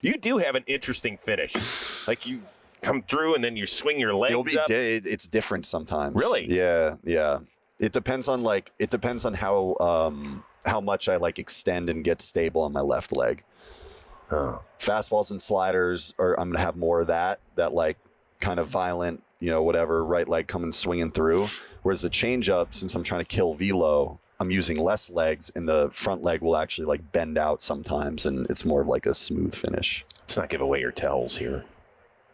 You do have an interesting finish. Like you come through and then you swing your legs up. It's different sometimes. Really? Yeah. It depends on how much I like extend and get stable on my left leg. Oh. Fastballs and sliders, I'm gonna have more of that like kind of violent, whatever, right leg coming swinging through. Whereas the changeup, since I'm trying to kill velo, I'm using less legs, and the front leg will actually like bend out sometimes, and it's more of like a smooth finish. Let's not give away your tells here.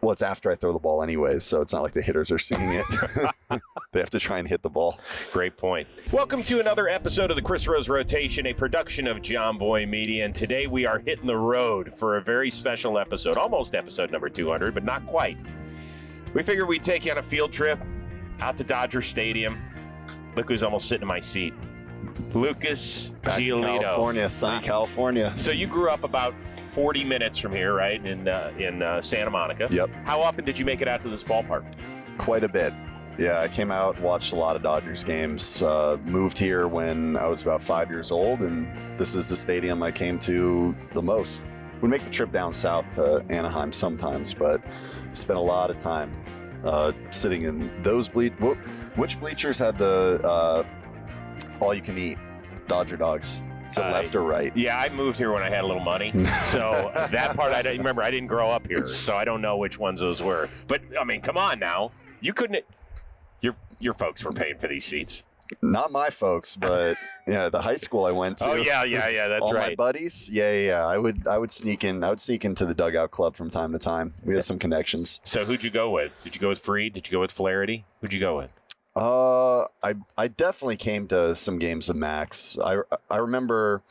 Well, it's after I throw the ball anyways, so it's not like the hitters are seeing it. They have to try and hit the ball. Great point. Welcome to another episode of the Chris Rose Rotation, a production of John Boy Media, and today we are hitting the road for a very special episode, almost episode number 200, but not quite. We figured we'd take you on a field trip out to Dodger Stadium. Look who's almost sitting in my seat. Lucas Giolito. California, sunny California. So you grew up about 40 minutes from here, right, in Santa Monica. Yep. How often did you make it out to this ballpark? Quite a bit. Yeah, I came out, watched a lot of Dodgers games, moved here when I was about 5 years old, and this is the stadium I came to the most. We'd make the trip down south to Anaheim sometimes, but spent a lot of time sitting in those which bleachers had the all-you-can-eat Dodger dogs? Is it left or right? Yeah, I moved here when I had a little money. So that part, I don't remember. I didn't grow up here, so I don't know which ones those were. But, I mean, come on now. You couldn't – your folks were paying for these seats. Not my folks, but yeah, the high school I went to. Oh, yeah, that's all right. All my buddies. Yeah. I would sneak in. I would sneak into the dugout club from time to time. We had some connections. So who'd you go with? Did you go with Freed? Did you go with Flaherty? Who'd you go with? I definitely came to some games of Max. I remember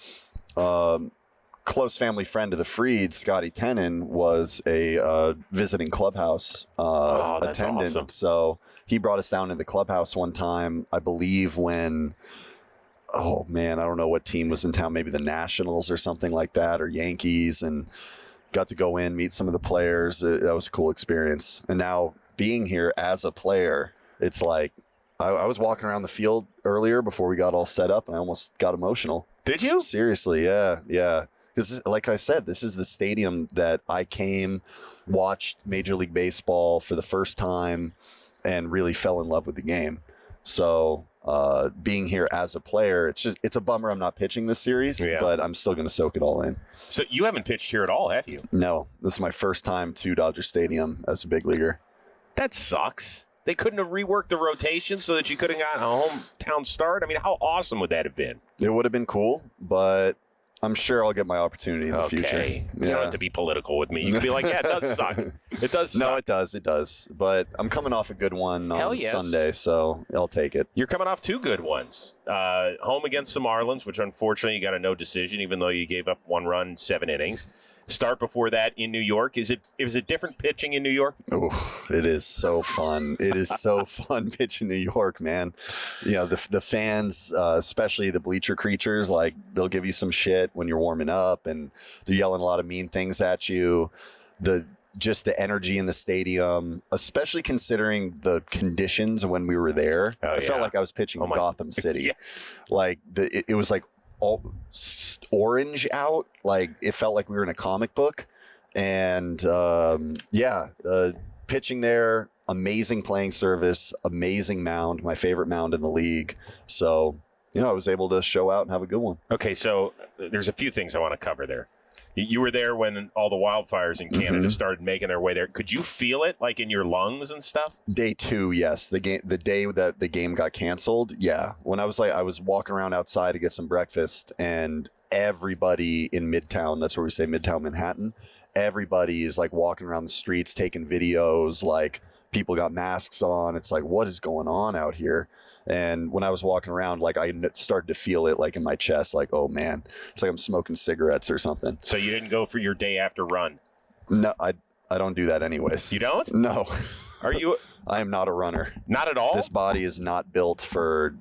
close family friend of the Freed, Scotty Tenen, was a visiting clubhouse attendant. Awesome. So he brought us down to the clubhouse one time, I believe, when I don't know what team was in town, maybe the Nationals or something like that, or Yankees, and got to go in, meet some of the players. That was a cool experience. And now being here as a player, it's like, I was walking around the field earlier before we got all set up, and I almost got emotional. Did you? Seriously, yeah. Because, like I said, this is the stadium that I watched Major League Baseball for the first time, and really fell in love with the game. So being here as a player, it's a bummer I'm not pitching this series, but I'm still going to soak it all in. So you haven't pitched here at all, have you? No, this is my first time to Dodger Stadium as a big leaguer. That sucks. They couldn't have reworked the rotation so that you could have gotten a hometown start? I mean, how awesome would that have been? It would have been cool, but I'm sure I'll get my opportunity in the future. You don't have to be political with me. You can be like, yeah, it does suck. It does suck. No, it does. But I'm coming off a good one on Sunday, so I'll take it. You're coming off two good ones. Home against the Marlins, which unfortunately you got a no decision, even though you gave up 1 run, 7 innings. Start before that in New York. Is it different pitching in New York? Oh, it is so fun. It is so fun pitching New York, man. The fans, especially the bleacher creatures, like they'll give you some shit when you're warming up, and they're yelling a lot of mean things at you. Just the energy in the stadium, especially considering the conditions when we were there. I felt like I was pitching in Gotham City. Yes. Like it was like all orange out, like it felt like we were in a comic book. And pitching there, amazing playing service, amazing mound, my favorite mound in the league. So I was able to show out and have a good one. Okay, so there's a few things I want to cover there. You were there when all the wildfires in Canada started making their way there. Could you feel it, like in your lungs and stuff? Day 2, yes. The day that the game got canceled, yeah. When I was walking around outside to get some breakfast, and everybody in Midtown, that's where we say Midtown Manhattan, everybody is like walking around the streets, taking videos, like people got masks on. It's like, what is going on out here? And when I was walking around, like I started to feel it like in my chest, like, oh man, it's like I'm smoking cigarettes or something. So you didn't go for your day after run? No, I don't do that anyways. You don't? No. Are you? I am not a runner. Not at all? This body is not built for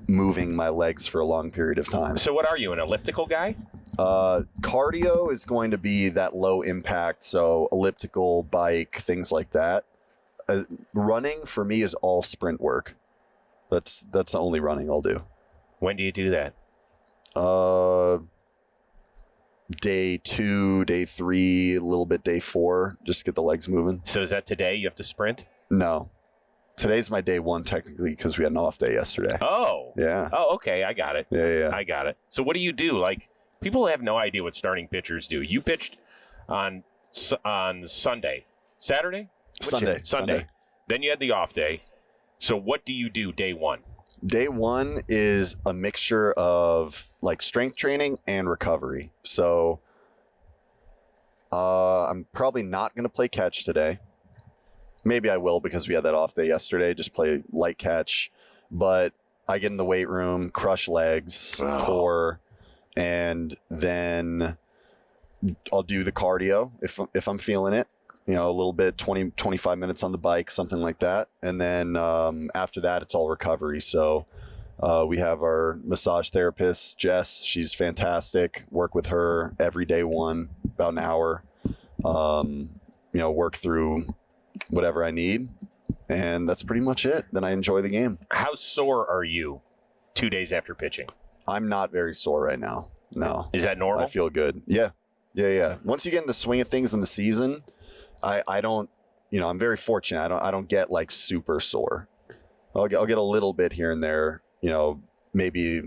moving my legs for a long period of time. So what are you, an elliptical guy? Cardio is going to be that low impact, so elliptical, bike, things like that. Running for me is all sprint work. That's the only running I'll do. When do you do that? day 2, day 3, a little bit day 4, just to get the legs moving. So is that today? You have to sprint? No. Today's my day 1 technically because we had an off day yesterday. Oh. Yeah. Oh, okay. I got it. Yeah. I got it. So what do you do? Like, people have no idea what starting pitchers do. You pitched on Sunday. Saturday? Sunday. Then you had the off day. So what do you do day 1? Day 1 is a mixture of like strength training and recovery. So I'm probably not going to play catch today. Maybe I will because we had that off day yesterday, just play light catch. But I get in the weight room, crush legs, core, and then I'll do the cardio if I'm feeling it. You know, a little bit, 20, 25 minutes on the bike, something like that. And then after that, it's all recovery. So we have our massage therapist, Jess. She's fantastic. Work with her every day 1, about an hour. Work through whatever I need. And that's pretty much it. Then I enjoy the game. How sore are you 2 days after pitching? I'm not very sore right now. No. Is that normal? I feel good. Yeah. Once you get in the swing of things in the season, I don't, I'm very fortunate. I don't get like super sore. I'll get a little bit here and there, maybe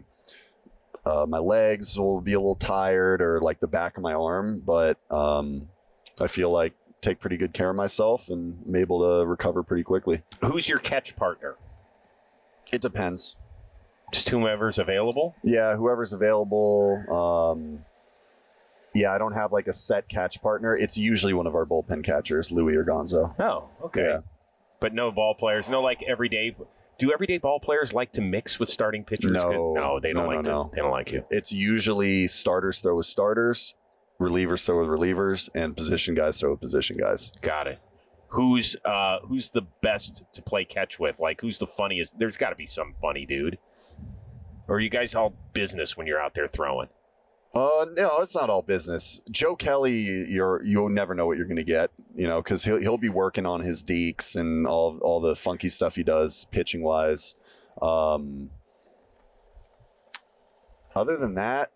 my legs will be a little tired or like the back of my arm, but I feel like take pretty good care of myself and I'm able to recover pretty quickly. Who's your catch partner? It depends. Just whomever's available? Yeah, whoever's available. I don't have like a set catch partner. It's usually one of our bullpen catchers, Louis or Gonzo. Oh, okay. Yeah. But no ball players, no like everyday. Do everyday ball players like to mix with starting pitchers? No, they don't like to. They don't like you. It's usually starters throw with starters, relievers throw with relievers, and position guys throw with position guys. Got it. Who's the best to play catch with? Like, who's the funniest? There's got to be some funny dude. Or are you guys all business when you're out there throwing? No, it's not all business. Joe Kelly, you'll never know what you're going to get, because he'll be working on his deeks and all the funky stuff he does pitching wise. Other than that,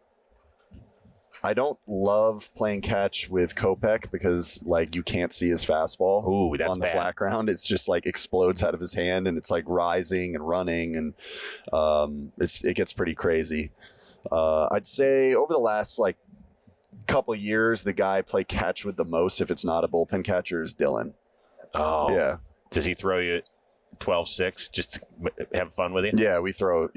I don't love playing catch with Kopech because like you can't see his fastball. Ooh, that's on the bad. flat ground. It's just like explodes out of his hand and it's like rising and running and it gets pretty crazy. I'd say over the last like couple years, the guy I play catch with the most, if it's not a bullpen catcher, is Dylan. Oh, yeah. Does he throw you 12-6 just to have fun with you? Yeah, we throw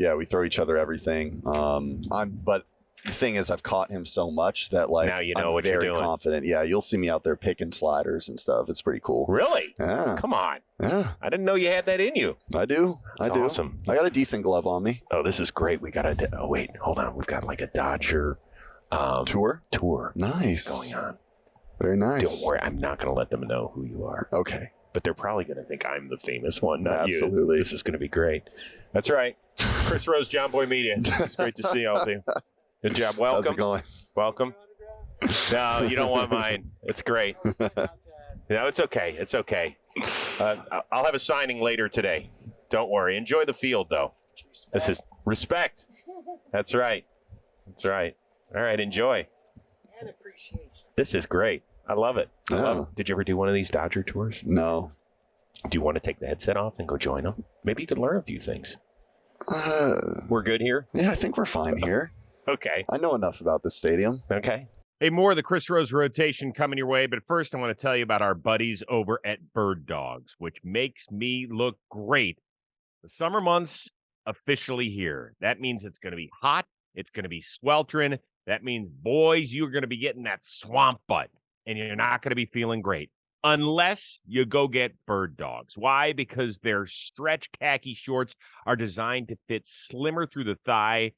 each other everything. But the thing is, I've caught him so much that like now you know I'm what you're doing. Very confident. Yeah, you'll see me out there picking sliders and stuff. It's pretty cool. Really? Yeah. Come on. Yeah. I didn't know you had that in you. I do. That's awesome. I got a decent glove on me. Oh, this is great. We got wait, hold on. We've got like a Dodger tour. Going Nice. on. Very nice. Don't worry. I'm not going to let them know who you are. Okay. But they're probably going to think I'm the famous one, not you. Absolutely. This is going to be great. That's right. Chris Rose, John Boy Media. It's great to see all of you. Good job. Welcome. How's it going? Welcome. No, you don't want mine. It's great. No, it's okay. It's okay. I'll have a signing later today. Don't worry. Enjoy the field, though. This is respect. That's right. That's right. All right. Enjoy. And appreciation. This is great. I love it. I love it. Did you ever do one of these Dodger tours? No. Do you want to take the headset off and go join them? Maybe you could learn a few things. We're good here? Yeah, I think we're fine here. Okay. I know enough about this stadium. Okay. Hey, more of the Chris Rose rotation coming your way, but first I want to tell you about our buddies over at Bird Dogs, which makes me look great. The summer months officially here. That means it's going to be hot. It's going to be sweltering. That means, boys, you're going to be getting that swamp butt, and you're not going to be feeling great unless you go get Bird Dogs. Why? Because their stretch khaki shorts are designed to fit slimmer through the thigh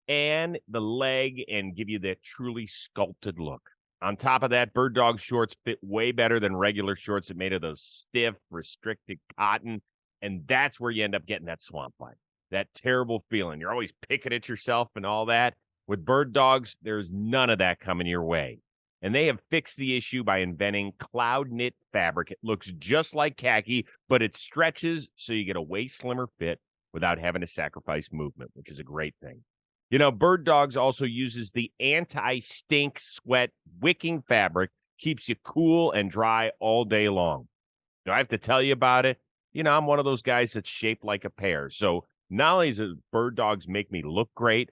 and the leg and give you that truly sculpted look. On top of that, Bird Dog shorts fit way better than regular shorts that made of those stiff, restricted cotton. And that's where you end up getting that swamp bite, that terrible feeling. You're always picking at yourself and all that. With Bird Dogs, there's none of that coming your way. And they have fixed the issue by inventing cloud knit fabric. It looks just like khaki, but it stretches so you get a way slimmer fit without having to sacrifice movement, which is a great thing. You know, Bird Dogs also uses the anti-stink sweat wicking fabric, keeps you cool and dry all day long. Do I have to tell you about it? You know, I'm one of those guys that's shaped like a pear. So not only does Bird Dogs make me look great,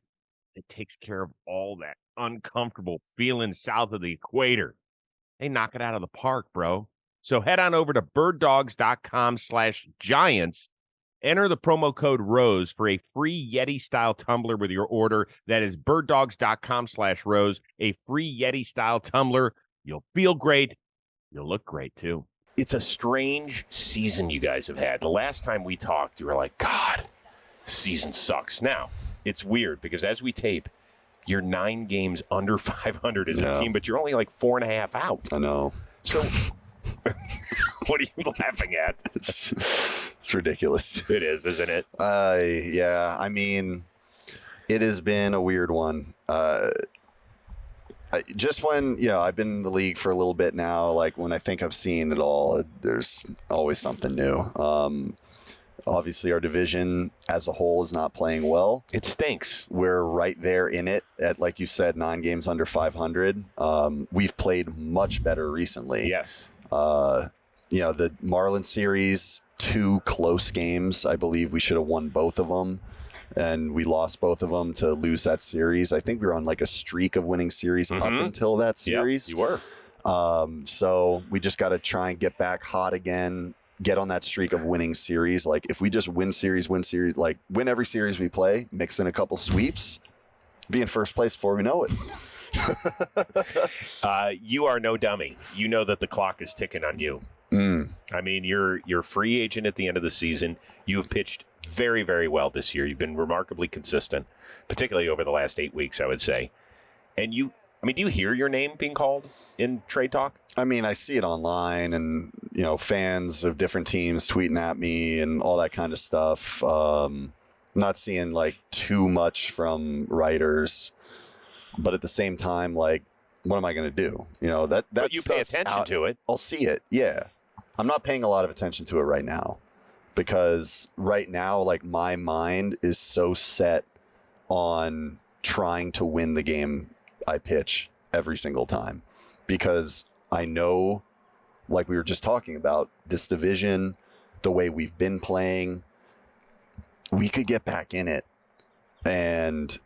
it takes care of all that uncomfortable feeling south of the equator. They knock it out of the park, bro. So head on over to birddogs.com/giants. Enter the promo code ROSE for a free Yeti-style tumbler with your order. That is birddogs.com/ROSE, a free Yeti-style tumbler. You'll feel great. You'll look great, too. It's a strange season you guys have had. The last time we talked, you were like, God, season sucks. Now, it's weird because as we tape, you're 9 games under 500 as a team, but you're only like 4.5 out. I know. So what are you laughing at? It's ridiculous. It is, isn't it? Yeah. I mean, it has been a weird one. Just when, I've been in the league for a little bit now, like when I think I've seen it all, there's always something new. Obviously, our division as a whole is not playing well. It stinks. We're right there in it at, like you said, 9 games under 500. We've played much better recently. Yes. The Marlins series, 2 close games. I believe we should have won both of them. And we lost both of them to lose that series. I think we were on like a streak of winning series up until that series. Yep, you were. So we just got to try and get back hot again, get on that streak of winning series. Like if we just win series, like win every series we play, mix in a couple sweeps, be in first place before we know it. You are no dummy. You know that the clock is ticking on you. I mean, you're free agent at the end of the season. You've pitched very, very well this year. You've been remarkably consistent, particularly over the last 8 weeks, I would say. And do you hear your name being called in trade talk? I mean, I see it online and, fans of different teams tweeting at me and all that kind of stuff. Not seeing like too much from writers, but at the same time, like, what am I going to do? But you pay attention to it. I'll see it. Yeah. I'm not paying a lot of attention to it right now because right now, like my mind is so set on trying to win the game I pitch every single time because I know, like we were just talking about, this division, the way we've been playing, we could get back in it. And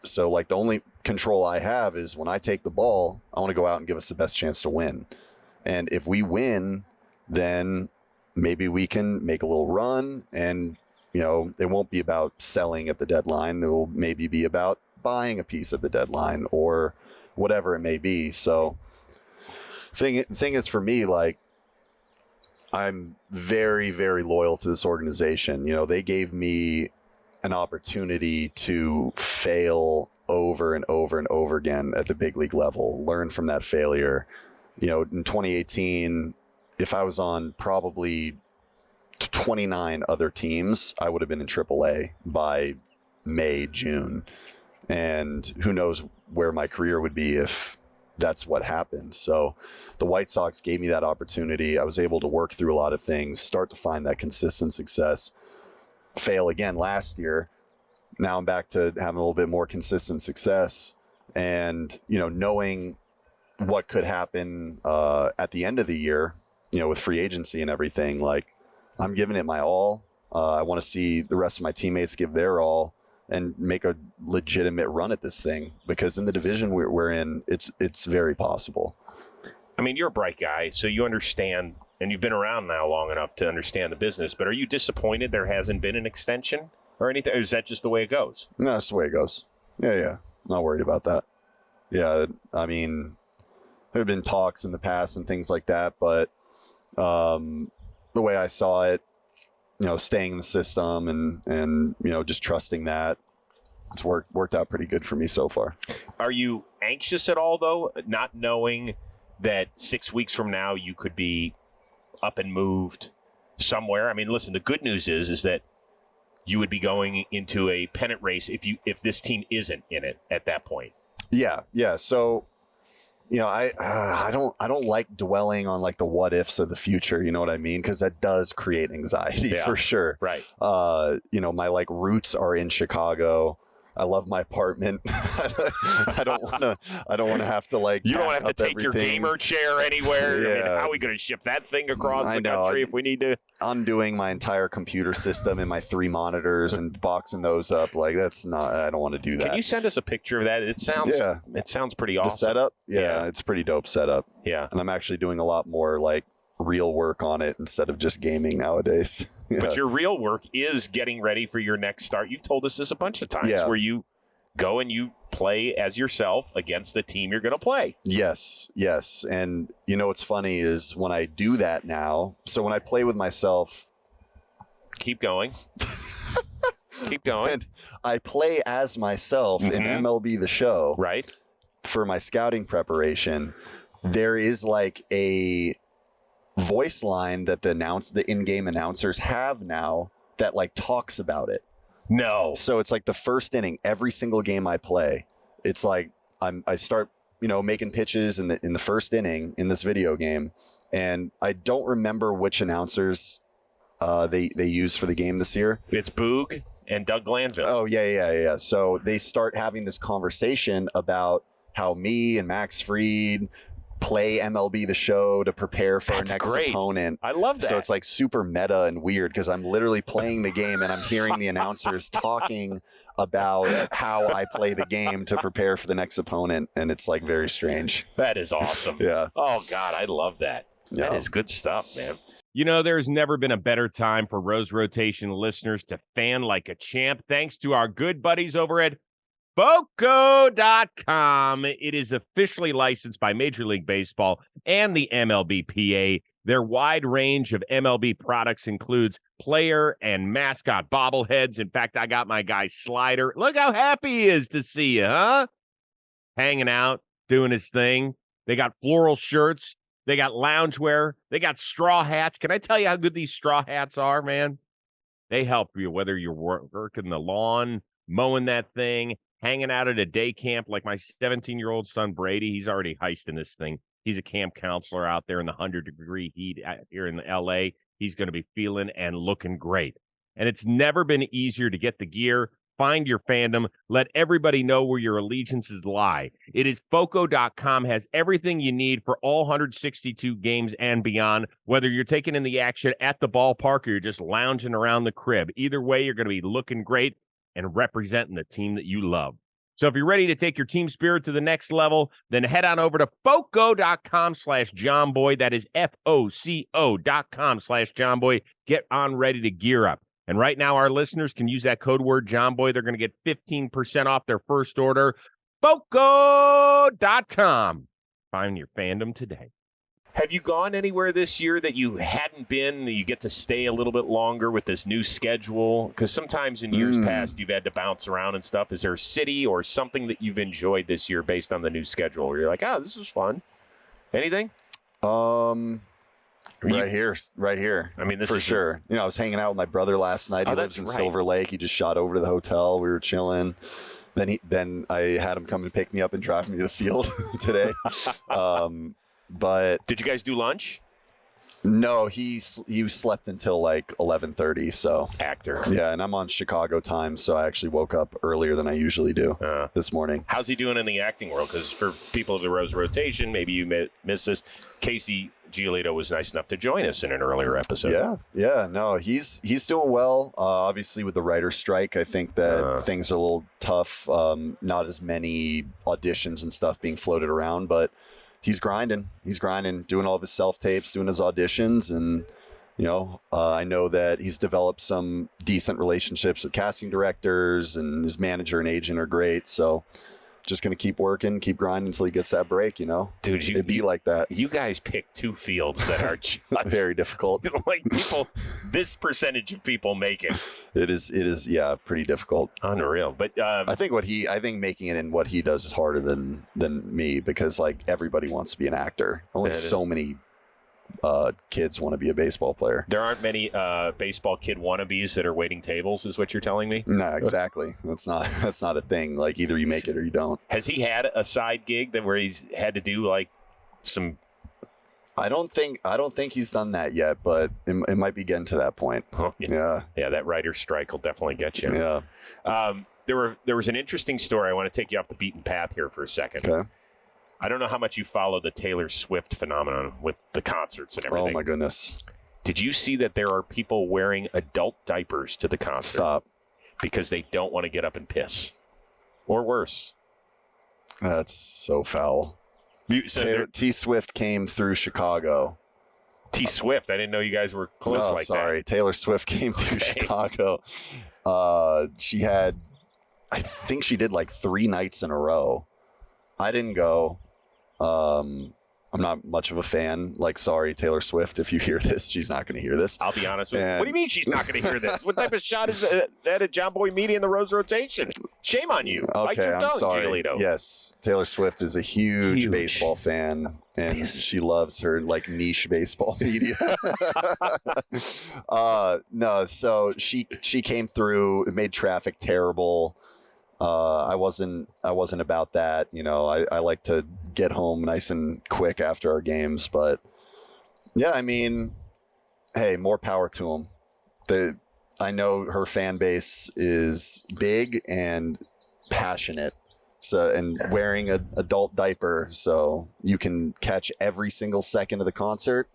so like the only control I have is when I take the ball, I want to go out and give us the best chance to win. And if we win, then maybe we can make a little run and, it won't be about selling at the deadline. It will maybe be about buying a piece at the deadline or whatever it may be. So thing is for me, like I'm very, very loyal to this organization. They gave me an opportunity to fail over and over and over again at the big league level, learn from that failure. In 2018, if I was on probably 29 other teams, I would have been in AAA by May, June. And who knows where my career would be if that's what happened. So the White Sox gave me that opportunity. I was able to work through a lot of things, start to find that consistent success, fail again last year. Now I'm back to having a little bit more consistent success and, knowing what could happen at the end of the year, with free agency and everything. Like I'm giving it my all. I want to see the rest of my teammates give their all and make a legitimate run at this thing because in the division we're in, it's very possible. I mean, you're a bright guy, so you understand, and you've been around now long enough to understand the business, but are you disappointed there hasn't been an extension or anything? Or is that just the way it goes? No, that's the way it goes. Yeah. Not worried about that. Yeah. I mean, there have been talks in the past and things like that, but the way I saw it, staying in the system and just trusting that it's worked out pretty good for me so far. Are you anxious at all, though, not knowing that 6 weeks from now you could be up and moved somewhere? I mean, listen, the good news is that you would be going into a pennant race if this team isn't in it at that point. Yeah. So, I don't like dwelling on like the what ifs of the future. You know what I mean? Because that does create anxiety for sure. Right. My like roots are in Chicago. I love my apartment. I don't want to have to like. You don't have to take everything. your gamer chair anywhere. Yeah. I mean, how are we going to ship that thing across the country if we need to? Undoing my entire computer system and my 3 monitors and boxing those up, like that's not. I don't want to do that. Can you send us a picture of that? It sounds pretty awesome. The setup, yeah, it's pretty dope setup. Yeah, and I'm actually doing a lot more like real work on it instead of just gaming nowadays. Yeah. But your real work is getting ready for your next start. You've told us this a bunch of times, where you go and you play as yourself against the team you're going to play. Yes. And you know what's funny is when I do that now, so when I play with myself. Keep going. Keep going. And I play as myself in MLB the Show. Right. For my scouting preparation, there is like a voice line that the in-game announcers have now that like talks about it. No. So it's like the first inning, every single game I play, it's like I start, making pitches in the first inning in this video game, and I don't remember which announcers they used for the game this year. It's Boog and Doug Glanville. Oh yeah. So they start having this conversation about how me and Max Fried play MLB the Show to prepare for our next opponent. I love that. So it's like super meta and weird because I'm literally playing the game and I'm hearing the announcers talking about how I play the game to prepare for the next opponent, and it's like very strange. That is awesome. Yeah. Oh God, I love that. Yeah. That is good stuff, man. There's never been a better time for Rose Rotation listeners to fan like a champ, thanks to our good buddies over at Foco.com. It is officially licensed by Major League Baseball and the MLBPA. Their wide range of MLB products includes player and mascot bobbleheads. In fact, I got my guy Slider. Look how happy he is to see you, huh? Hanging out, doing his thing. They got floral shirts. They got loungewear. They got straw hats. Can I tell you how good these straw hats are, man? They help you whether you're working the lawn, mowing that thing, hanging out at a day camp like my 17-year-old son, Brady. He's already heisting this thing. He's a camp counselor out there in the 100-degree heat here in L.A. He's going to be feeling and looking great. And it's never been easier to get the gear, find your fandom, let everybody know where your allegiances lie. It is Foco.com, has everything you need for all 162 games and beyond, whether you're taking in the action at the ballpark or you're just lounging around the crib. Either way, you're going to be looking great and representing the team that you love. So if you're ready to take your team spirit to the next level, then head on over to Foco.com/JohnBoy. That is FOCO.com/JohnBoy. Get on ready to gear up. And right now, our listeners can use that code word JohnBoy. They're going to get 15% off their first order. Foco.com. Find your fandom today. Have you gone anywhere this year that you hadn't been, that you get to stay a little bit longer with this new schedule? Because sometimes in years past, you've had to bounce around and stuff. Is there a city or something that you've enjoyed this year based on the new schedule where you're like, this was fun? Anything? Right here. I mean, this for is sure. I was hanging out with my brother last night. He lives in Silver Lake. He just shot over to the hotel. We were chilling. Then I had him come and pick me up and drive me to the field today. But did you guys do lunch? No, he slept until like 11:30. So actor. Yeah, and I'm on Chicago time, so I actually woke up earlier than I usually do this morning. How's he doing in the acting world? Because for people of the Rose Rotation, maybe you missed this. Casey Giolito was nice enough to join us in an earlier episode. Yeah. No, he's doing well. Obviously, with the writer's strike, I think that things are a little tough. Not as many auditions and stuff being floated around, but he's grinding, doing all of his self-tapes, doing his auditions. And, I know that he's developed some decent relationships with casting directors, and his manager and agent are great. So just going to keep working, keep grinding until he gets that break, Dude, it'd be like that. You guys pick two fields that are just very difficult. Like this percentage of people make it. It is, yeah, pretty difficult. Unreal. But I think making it in what he does is harder than me, because like everybody wants to be an actor. Only so many kids want to be a baseball player. There aren't many baseball kid wannabes that are waiting tables, is what you're telling me? No, exactly. That's not a thing. Like either you make it or you don't. Has he had a side gig where he's had to do like some? I don't think he's done that yet, but it might be getting to that point. Oh, yeah. That writer's strike will definitely get you. Yeah. there was an interesting story. I want to take you off the beaten path here for a second. Okay. I don't know how much you follow the Taylor Swift phenomenon with the concerts and everything. Oh, my goodness. Did you see that there are people wearing adult diapers to the concert? Stop. Because they don't want to get up and piss. Or worse. That's so foul. So T Swift came through Chicago. T Swift. I didn't know you guys were close like sorry. that. Taylor Swift came through Chicago. She had, I think she did like 3 nights in a row. I didn't go. I'm not much of a fan. Like, sorry, Taylor Swift, if you hear this, she's not going to hear this. I'll be honest with you. What do you mean she's not going to hear this? What type of shot is that at John Boy Media in the Rose Rotation? Shame on you. Bite Okay, your tongue, I'm sorry. Giolito. Yes, Taylor Swift is a huge baseball fan, and she loves her like niche baseball media. No, so she came through. It made traffic terrible. I wasn't about that. You know, I like to get home nice and quick after our games, but yeah, I mean, hey, more power to them. I know her fan base is big and passionate. So, and wearing an adult diaper so you can catch every single second of the concert.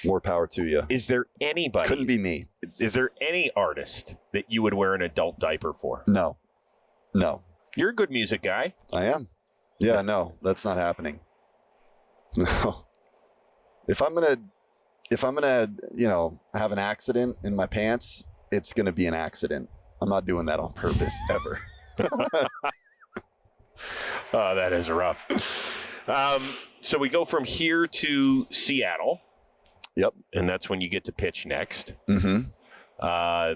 More power to you. Is there anybody? Couldn't be me. Is there any artist that you would wear an adult diaper for? No. You're a good music guy. I am. Yeah, no, that's not happening. No. If I'm gonna, you know, have an accident in my pants, it's gonna be an accident. I'm not doing that on purpose ever. Oh, that is rough. So we go from here to Seattle. Yep. And that's when you get to pitch next. Mm-hmm.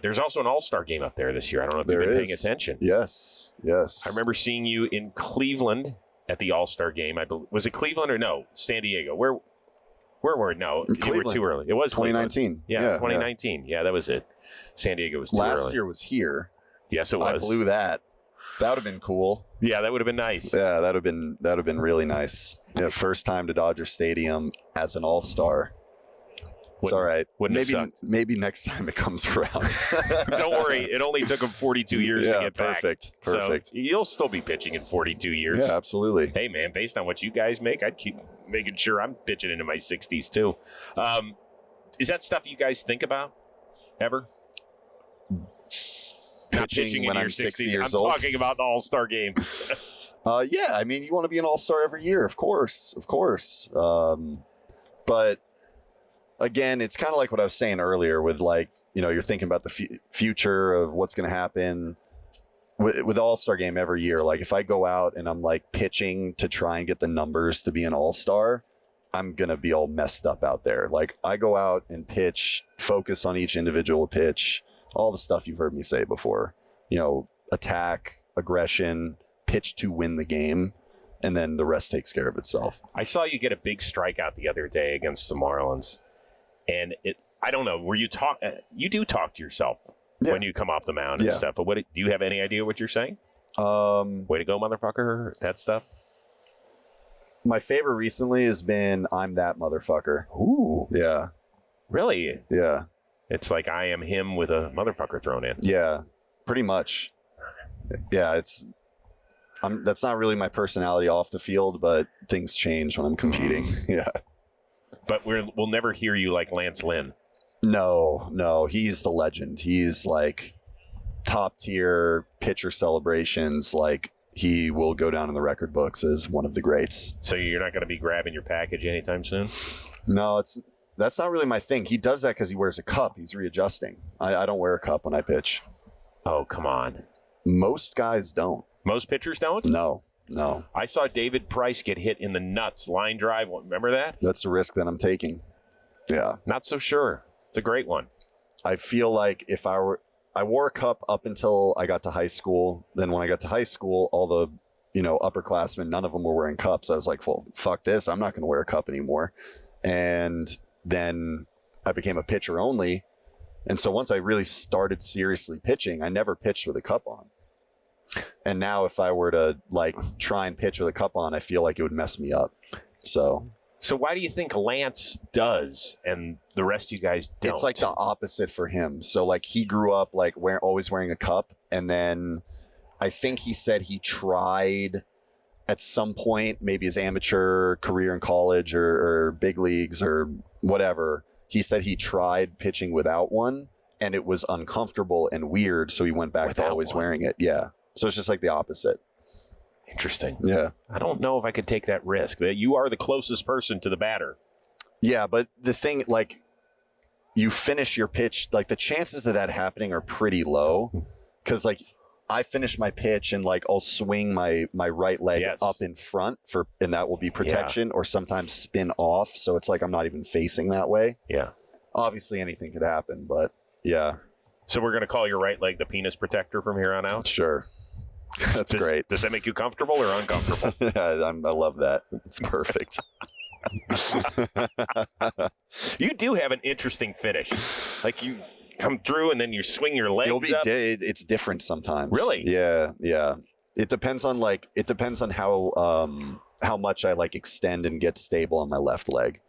There's also an all-star game up there this year. I don't know if you've been paying attention. Yes. I remember seeing you in Cleveland at the all-star game. Was it Cleveland or no? San Diego. Where were no? Cleveland. You were too early. It was 2019. Yeah, 2019. Yeah, that was it. San Diego was too early. Last year was here. Yes, it was. I blew that. That would have been cool. Yeah, that would have been nice. Yeah, that would have been really nice. Yeah, first time to Dodger Stadium as an all-star. It's all right. Maybe next time it comes around. Don't worry. It only took him 42 years to get back. Perfect. So you'll still be pitching in 42 years. Yeah, absolutely. Hey, man, based on what you guys make, I'd keep making sure I'm pitching into my 60s, too. Is that stuff you guys think about ever? Pitching when into I'm your 60 60s. years I'm old? talking about the all-star game. Yeah, I mean, you want to be an all-star every year, of course. But again, it's kind of like what I was saying earlier with, like, you know, you're thinking about the future of what's going to happen with the all-star game every year. Like, if I go out and I'm like pitching to try and get the numbers to be an all-star, I'm going to be all messed up out there. Like, I go out and pitch, focus on each individual pitch, all the stuff you've heard me say before, you know, attack, aggression, pitch to win the game, and then the rest takes care of itself. I saw you get a big strikeout the other day against the Marlins. And I don't know, you do talk to yourself when you come off the mound and stuff. But do you have any idea what you're saying? Way to go, motherfucker. That stuff. My favorite recently has been "I'm that motherfucker." Ooh. Yeah. Really? Yeah. It's like I am him with a motherfucker thrown in. Yeah. Pretty much. Yeah, that's not really my personality off the field, but things change when I'm competing. Yeah. But we'll never hear you like Lance Lynn. No, he's the legend. He's like top tier pitcher celebrations. Like, he will go down in the record books as one of the greats. So you're not going to be grabbing your package anytime soon? No, that's not really my thing. He does that because he wears a cup. He's readjusting. I don't wear a cup when I pitch. Oh, come on. Most guys don't. Most pitchers don't? No. I saw David Price get hit in the nuts, line drive. Remember that? That's the risk that I'm taking. Yeah. Not so sure. It's a great one. I feel like if I wore a cup up until I got to high school. Then when I got to high school, all the, you know, upperclassmen, none of them were wearing cups. I was like, well, fuck this. I'm not going to wear a cup anymore. And then I became a pitcher only. And so once I really started seriously pitching, I never pitched with a cup on. And now if I were to like try and pitch with a cup on, I feel like it would mess me up. So why do you think Lance does and the rest of you guys don't? It's like the opposite for him. So like he grew up like always wearing a cup, and then I think he said he tried at some point, maybe his amateur career in college or big leagues or whatever. He said he tried pitching without one, and it was uncomfortable and weird, so he went back to always wearing it. Yeah. So it's just like the opposite. Interesting. Yeah. I don't know if I could take that risk. That you are the closest person to the batter. Yeah, but the thing, like, you finish your pitch, like, the chances of that happening are pretty low, because, like, I finish my pitch and, like, I'll swing my right leg up in front and that will be protection, or sometimes spin off, so it's like I'm not even facing that way. Yeah. Obviously, anything could happen, but yeah. So we're going to call your right leg the penis protector from here on out? Sure. That's great. Does that make you comfortable or uncomfortable? I love that. It's perfect. You do have an interesting finish. Like, you come through and then you swing your legs up. It's different sometimes. Really? Yeah. It depends on how much I like extend and get stable on my left leg.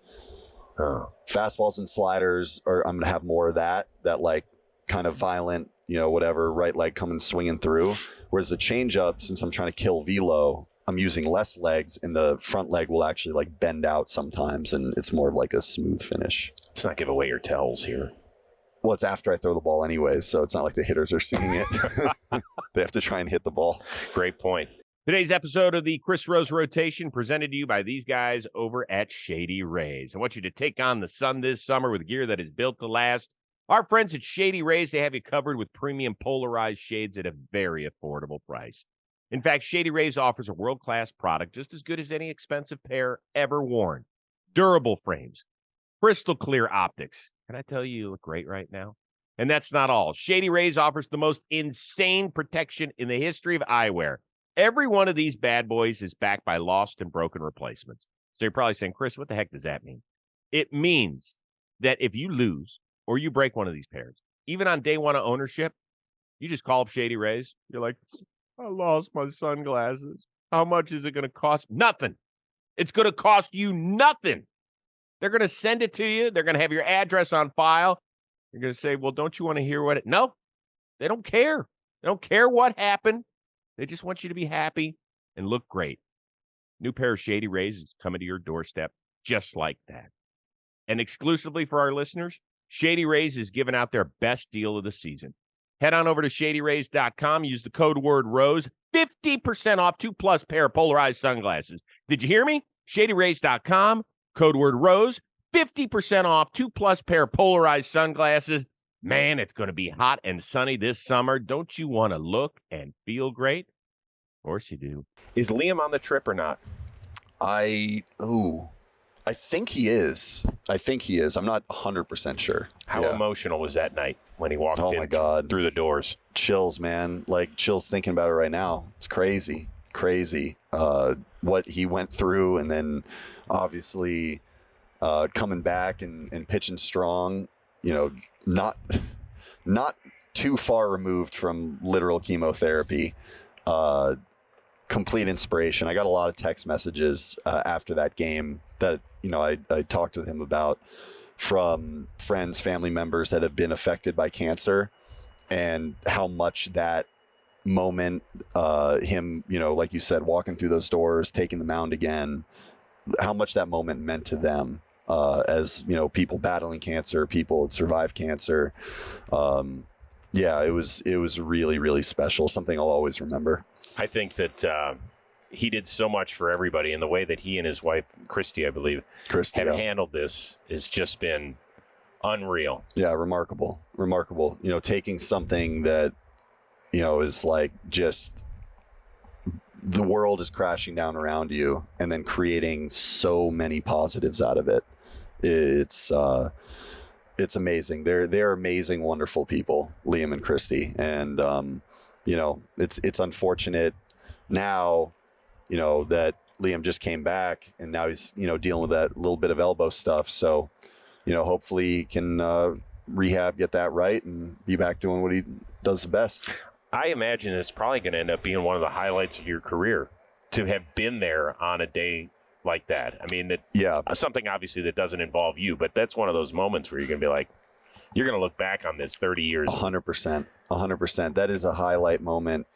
Fastballs and sliders I'm gonna have more of that like kind of violent, whatever, right leg coming swinging through. Whereas the changeup, since I'm trying to kill velo, I'm using less legs, and the front leg will actually like bend out sometimes, and it's more of like a smooth finish. Let's not give away your tells here. Well, it's after I throw the ball anyways, so it's not like the hitters are seeing it. They have to try and hit the ball. Great point. Today's episode of the Chris Rose Rotation presented to you by these guys over at Shady Rays. I want you to take on the sun this summer with gear that is built to last. Our friends at Shady Rays, they have you covered with premium polarized shades at a very affordable price. In fact, Shady Rays offers a world-class product just as good as any expensive pair ever worn. Durable frames, crystal clear optics. Can I tell you look great right now? And that's not all. Shady Rays offers the most insane protection in the history of eyewear. Every one of these bad boys is backed by lost and broken replacements. So you're probably saying, Chris, what the heck does that mean? It means that if you lose or you break one of these pairs, even on day one of ownership, you just call up Shady Rays. You're like, I lost my sunglasses. How much is it going to cost? Nothing. It's going to cost you nothing. They're going to send it to you. They're going to have your address on file. You're going to say, well, don't you want to hear what it... No, they don't care. They don't care what happened. They just want you to be happy and look great. New pair of Shady Rays is coming to your doorstep just like that. And exclusively for our listeners, Shady Rays is giving out their best deal of the season. Head on over to ShadyRays.com. Use the code word ROSE. 50% off 2+ pair of polarized sunglasses. Did you hear me? ShadyRays.com. Code word ROSE. 50% off 2+ pair of polarized sunglasses. Man, it's going to be hot and sunny this summer. Don't you want to look and feel great? Of course you do. Is Liam on the trip or not? I think he is. I'm not 100% sure. How emotional was that night when he walked my God. Through the doors? Chills, man. Like, chills thinking about it right now. It's crazy. What he went through, and then obviously coming back and pitching strong, not too far removed from literal chemotherapy. Complete inspiration. I got a lot of text messages after that game that I talked with him about, from friends, family members that have been affected by cancer, and how much that moment, him, like you said, walking through those doors, taking the mound again, how much that moment meant to them, as people battling cancer, people that survived cancer. It was really, really special. Something I'll always remember. I think that he did so much for everybody, and the way that he and his wife, Christy, I believe, have handled this has just been unreal. Yeah, remarkable. Taking something that, is like just the world is crashing down around you, and then creating so many positives out of it. It's amazing. They're amazing, wonderful people, Liam and Christy. And, it's unfortunate now, that Liam just came back, and now he's, dealing with that little bit of elbow stuff. So, hopefully he can rehab, get that right, and be back doing what he does the best. I imagine it's probably going to end up being one of the highlights of your career to have been there on a day like that. I mean, something obviously that doesn't involve you, but that's one of those moments where you're going to be like, You're going to look back on this 30 years. 100%. 100%. That is a highlight moment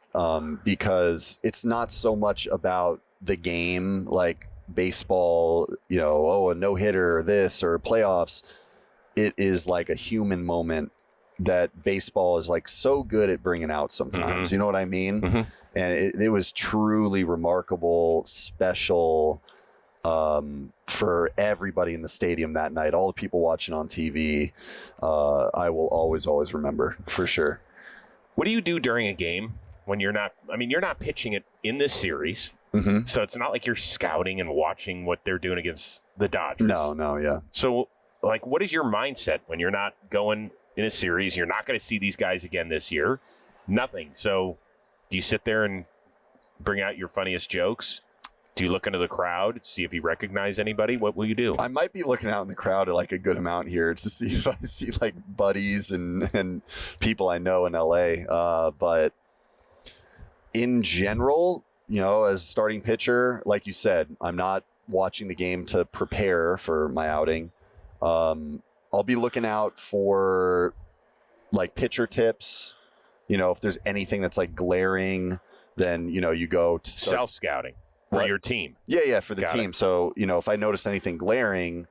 because it's not so much about the game, like baseball, a no-hitter or this or playoffs. It is like a human moment that baseball is like so good at bringing out sometimes. You know what I mean? And it was truly remarkable, special for everybody in the stadium that night, all the people watching on TV. I will always remember, for sure. What do you do during a game when you're not pitching it in this series? So it's not like you're scouting and watching what they're doing against the Dodgers. No, yeah. So, like, what is your mindset when you're not going in a series? You're not going to see these guys again this year. Nothing. So do you sit there and bring out your funniest jokes? Do you look into the crowd, see if you recognize anybody? What will you do? I might be looking out in the crowd like a good amount here to see if I see like buddies and people I know in LA. But in general, as starting pitcher, like you said, I'm not watching the game to prepare for my outing. I'll be looking out for like pitcher tips. If there's anything that's like glaring, then, you go to self-scouting for your team. Yeah, for the team. So, if I notice anything glaring,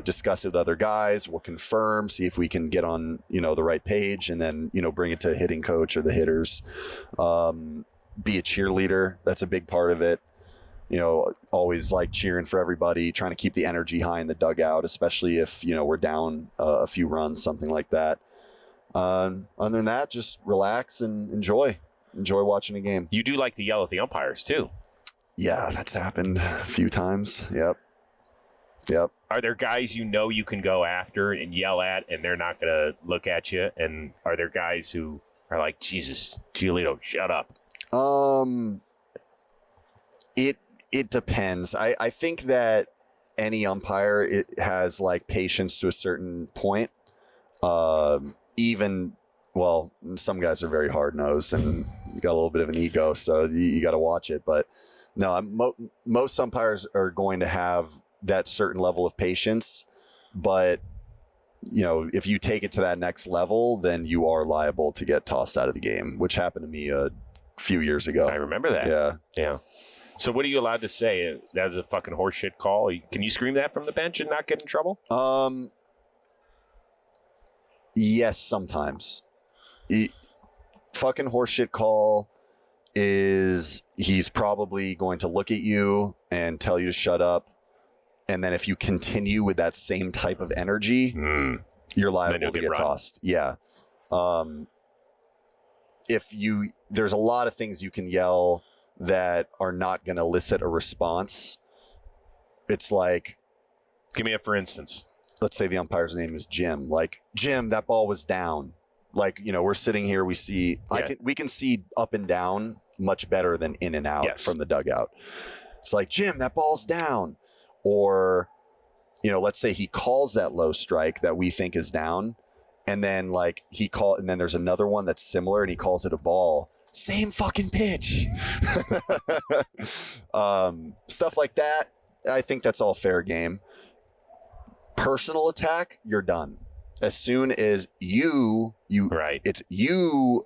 discuss it with other guys, we'll confirm, see if we can get on, the right page, and then, bring it to a hitting coach or the hitters. Be a cheerleader. That's a big part of it. Always like cheering for everybody, trying to keep the energy high in the dugout, especially if, we're down a few runs, something like that. Other than that, just relax and enjoy watching a game. You do like to yell at the umpires too. Yeah, that's happened a few times. Yep. Are there guys you can go after and yell at and they're not going to look at you? And are there guys who are like, Jesus, Giolito, shut up? It depends. I think that any umpire, it has like patience to a certain point. Some guys are very hard-nosed and got a little bit of an ego, so you got to watch it. But no, most umpires are going to have that certain level of patience. But, if you take it to that next level, then you are liable to get tossed out of the game, which happened to me a few years ago. I remember that. Yeah. So what are you allowed to say? That's a fucking horseshit call. Can you scream that from the bench and not get in trouble? Yes, sometimes. Fucking horseshit call is he's probably going to look at you and tell you to shut up. And then if you continue with that same type of energy, you're liable to get tossed. Yeah. There's a lot of things you can yell that are not going to elicit a response. It's like, give me a for instance. Let's say the umpire's name is Jim. Like, Jim, that ball was down. Like, we're sitting here, we see, we can see up and down much better than in and out from the dugout. It's like, Jim, that ball's down. Or, let's say he calls that low strike that we think is down. And then and then there's another one that's similar and he calls it a ball. Same fucking pitch. Stuff like that. I think that's all fair game. Personal attack, you're done. As soon as it's you,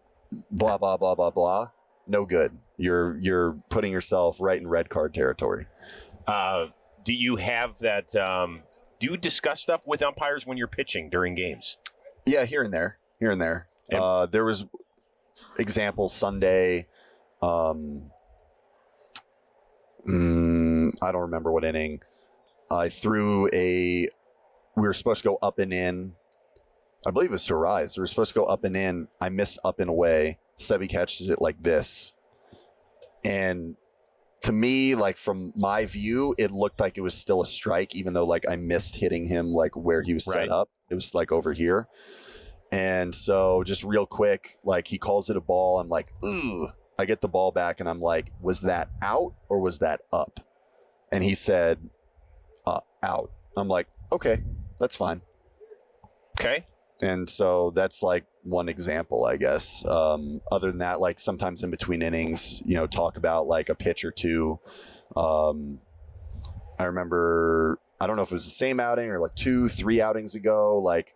blah, blah, blah, blah, blah. No good. You're putting yourself right in red card territory. Do you have that? Do you discuss stuff with umpires when you're pitching during games? Yeah, here and there. There was example Sunday. I don't remember what inning. I threw we were supposed to go up and in. I believe it was to rise. We were supposed to go up and in. I missed up and away. Sebi catches it like this. And to me, like from my view, it looked like it was still a strike, even though like I missed hitting him like where he was set up. It was like over here. And so just real quick, like he calls it a ball. I'm like, ooh. I get the ball back and I'm like, was that out or was that up? And he said, out. I'm like, okay, that's fine. Okay. And so that's like one example, I guess. Other than that, like sometimes in between innings, talk about like a pitch or two. I remember, I don't know if it was the same outing or like 2-3 outings ago, like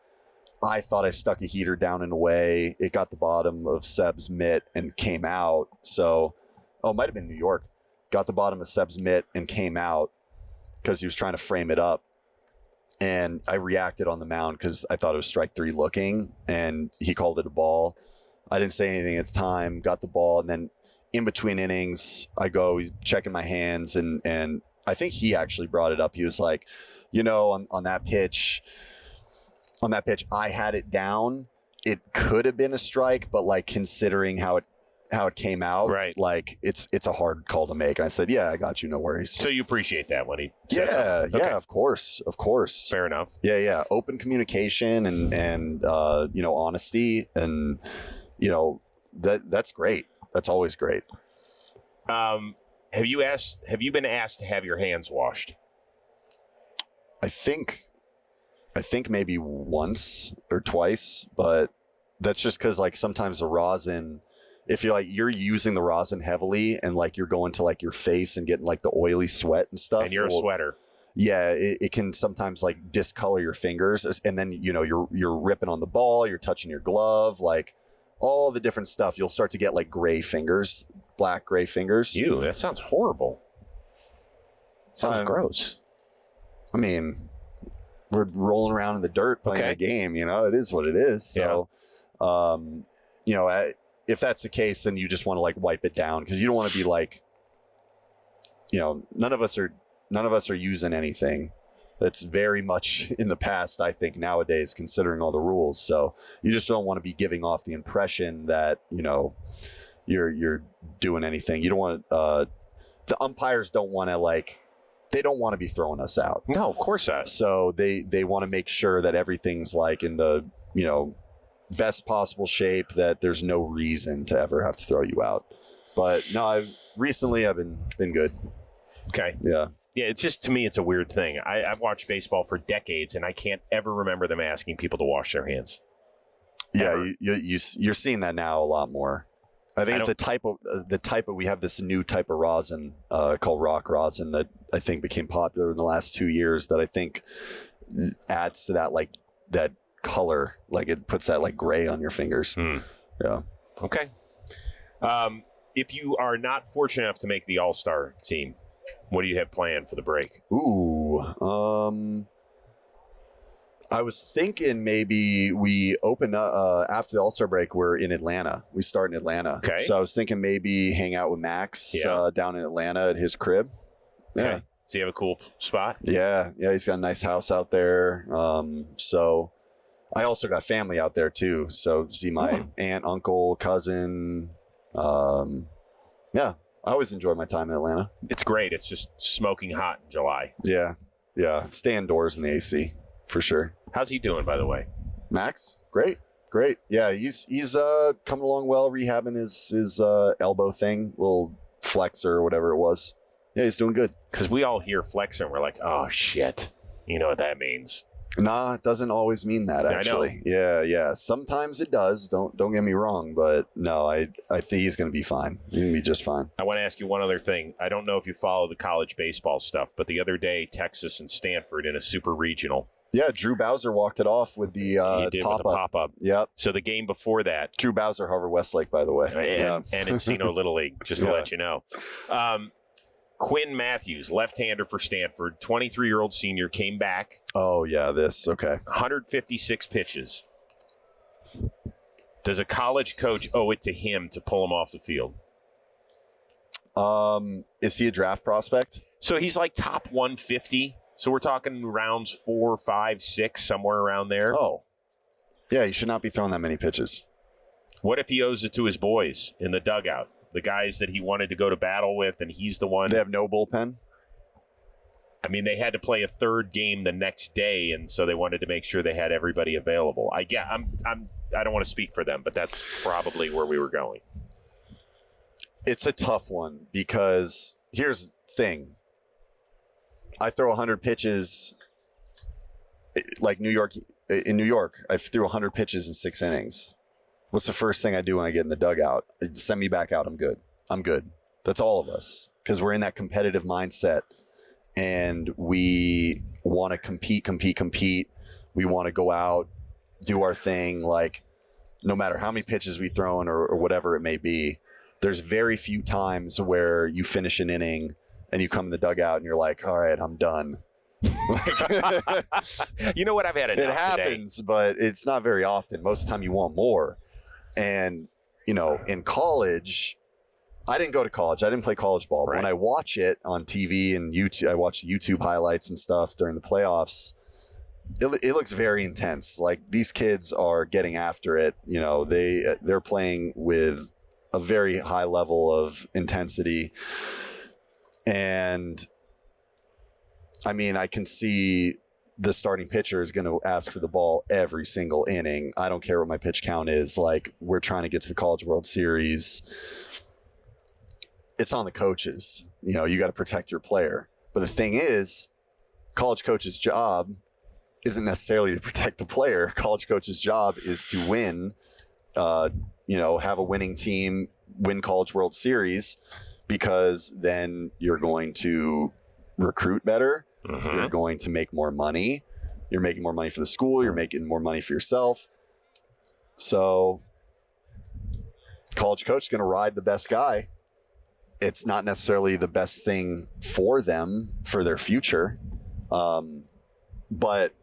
I thought I stuck a heater down in a way. It got the bottom of Seb's mitt and came out. So, it might have been New York. Got the bottom of Seb's mitt and came out because he was trying to frame it up. And I reacted on the mound because I thought it was strike 3 looking, and he called it a ball. I didn't say anything at the time, got the ball, and then in between innings, I go checking my hands, and I think he actually brought it up. He was like, on that pitch, I had it down. It could have been a strike, but like considering how it came out, right? Like it's a hard call to make. And I said, yeah, I got you, no worries. So you appreciate that when he says something. Yeah, of course. Fair enough. Yeah. Open communication and honesty, and that's great. That's always great. Have you been asked to have your hands washed? I think maybe once or twice, but that's just because like sometimes the rosin, if you're using the rosin heavily and like you're going to like your face and getting like the oily sweat and stuff, and you're a sweater. Yeah, it can sometimes like discolor your fingers, and then you're ripping on the ball, you're touching your glove, like all the different stuff. You'll start to get like black gray fingers. Ew, that sounds horrible. Sounds gross. I mean, we're rolling around in the dirt playing a game, it is what it is. So, if that's the case, then you just want to like wipe it down, because you don't want to be like, none of us are using anything that's very much in the past, I think, nowadays, considering all the rules. So you just don't want to be giving off the impression that, you're doing anything. You don't want the umpires don't want to they don't want to be throwing us out. No, of course not. So they want to make sure that everything's like in the, best possible shape, that there's no reason to ever have to throw you out. But no, I've been good. Okay. Yeah. Yeah, it's just, to me, it's a weird thing. I've watched baseball for decades, and I can't ever remember them asking people to wash their hands. Ever. Yeah, you're seeing that now a lot more. I think the type of we have this new type of rosin called rock rosin that I think became popular in the last 2 years, that I think adds to that that color, like it puts that like gray on your fingers. Yeah. Okay. If you are not fortunate enough to make the All-Star team, what do you have planned for the break? I was thinking maybe we open up after the All-Star break. We're in Atlanta. We start in Atlanta. Okay. So I was thinking maybe hang out with Max down in Atlanta at his crib. Yeah. Okay. So you have a cool spot? Yeah. He's got a nice house out there. So I also got family out there too. So see my aunt, uncle, cousin. Yeah. I always enjoy my time in Atlanta. It's great. It's just smoking hot in July. Yeah. Stay indoors in the AC for sure. How's he doing, by the way? Max, great. Yeah, he's coming along well, rehabbing his elbow thing, little flexor or whatever it was. Yeah, he's doing good. Because we all hear flexor and we're like, oh shit, you know what that means? Nah, it doesn't always mean that, actually. Yeah. Sometimes it does. Don't get me wrong, but no, I think he's going to be fine. He's going to be just fine. I want to ask you one other thing. I don't know if you follow the college baseball stuff, but the other day, Texas and Stanford in a super regional. Yeah, Drew Bowser walked it off with the pop-up. Yep. So the game before that. Drew Bowser, Harvard Westlake, by the way. And Encino Little League, just to let you know. Quinn Matthews, left-hander for Stanford, 23-year-old senior, came back. Oh, yeah, okay. 156 pitches. Does a college coach owe it to him to pull him off the field? Is he a draft prospect? So he's like top 150. So we're talking rounds 4, 5, 6, somewhere around there. Oh. Yeah, he should not be throwing that many pitches. What if he owes it to his boys in the dugout? The guys that he wanted to go to battle with, and he's the one. They have no bullpen? I mean, they had to play a third game the next day, and so they wanted to make sure they had everybody available. I don't want to speak for them, but that's probably where we were going. It's a tough one, because here's the thing. I throw 100 pitches like in New York. I threw 100 pitches in 6 innings. What's the first thing I do when I get in the dugout? Send me back out. I'm good. That's all of us, because we're in that competitive mindset, and we want to compete. We want to go out do our thing. Like, no matter how many pitches we throw in or whatever it may be, there's very few times where you finish an inning and you come in the dugout and you're like, all right, I'm done. You know what? I've had enough It happens, today. but it's not very often. Most of the time you want more. And, you know, in college, I didn't go to college. I didn't play college ball. But Right. when I watch it on TV and YouTube, I watch YouTube highlights and stuff during the playoffs. It looks very intense. Like, these kids are getting after it. You know, they're playing with a very high level of intensity. And I mean, I can see the starting pitcher is going to ask for the ball every single inning. I don't care what my pitch count is. Like, we're trying to get to the College World Series. It's on the coaches. You know, you got to protect your player. But the thing is, college coach's job isn't necessarily to protect the player. College coach's job is to win, you know, have a winning team, win College World Series, because then you're going to recruit better. Mm-hmm. You're going to make more money. You're making more money for the school. You're making more money for yourself. So, college coach is going to ride the best guy. It's not necessarily the best thing for them, for their future. But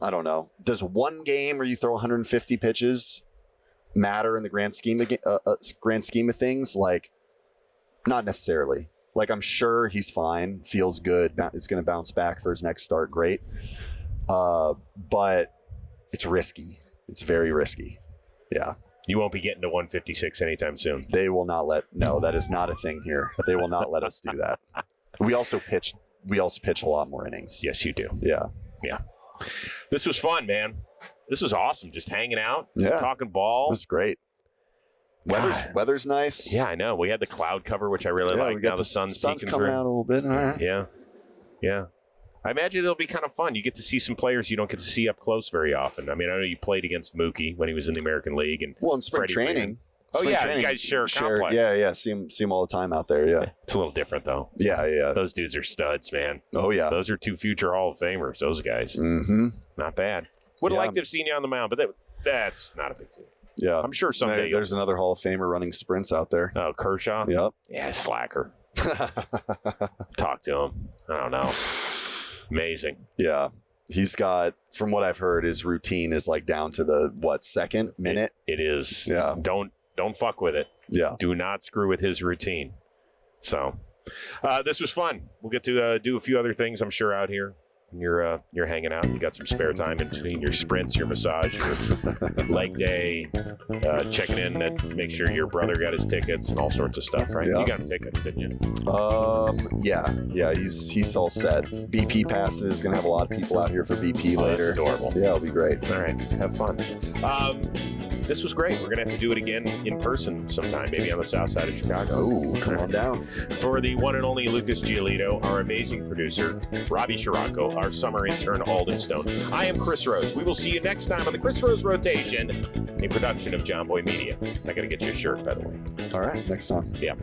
I don't know. Does one game where you throw 150 pitches matter in the grand scheme of things? Like, not necessarily. Like, I'm sure he's fine, feels good, is going to bounce back for his next start. Great. But it's risky. It's very risky. Yeah. You won't be getting to 156 anytime soon. They will not no, that is not a thing here. They will not let us do that. We also pitch a lot more innings. Yes, you do. Yeah. Yeah. This was fun, man. This was awesome. Just hanging out, Yeah. talking ball. This is great. Weather's nice. Yeah, I know. We had the cloud cover, which I really Yeah, like. we got Now the sun's coming through. out a little bit. All right. Yeah. Yeah. I imagine it'll be kind of fun. You get to see some players you don't get to see up close very often. I mean, I know you played against Mookie when he was in the American League. And Well, in spring Freddie training. Freeman. Oh, Spring yeah, training, you guys share a complex. Yeah. See him all the time out there. Yeah. It's a little different, though. Yeah. Those dudes are studs, man. Oh, yeah. Those are two future Hall of Famers, those guys. Mm-hmm. Not bad. Would have Yeah. liked to have seen you on the mound, but that's not a big deal. Yeah. I'm sure someday. There's another Hall of Famer running sprints out there. Oh, Kershaw? Yep. Yeah, slacker. Talk to him. I don't know. Amazing. Yeah. He's got, from what I've heard, his routine is like down to the, second minute? It is. Yeah. Don't fuck with it. Yeah. Do not screw with his routine. So, this was fun. We'll get to do a few other things, I'm sure, out here. You're hanging out. You got some spare time in between your sprints, your massage, your leg day, checking in and make sure your brother got his tickets and all sorts of stuff, right? Yeah. You got him tickets, didn't you? Yeah. He's all set. BP passes. Gonna have a lot of people out here for BP Oh, that's later. adorable. Yeah, it'll be great. All right, have fun. This was great. We're going to have to do it again in person sometime, maybe on the south side of Chicago. Oh, come on down. For the one and only Lucas Giolito, our amazing producer, Robbie Scirocco, our summer intern, Alden Stone. I am Chris Rose. We will see you next time on the Chris Rose Rotation, a production of John Boy Media. I got to get you a shirt, by the way. All right, next time. Yeah.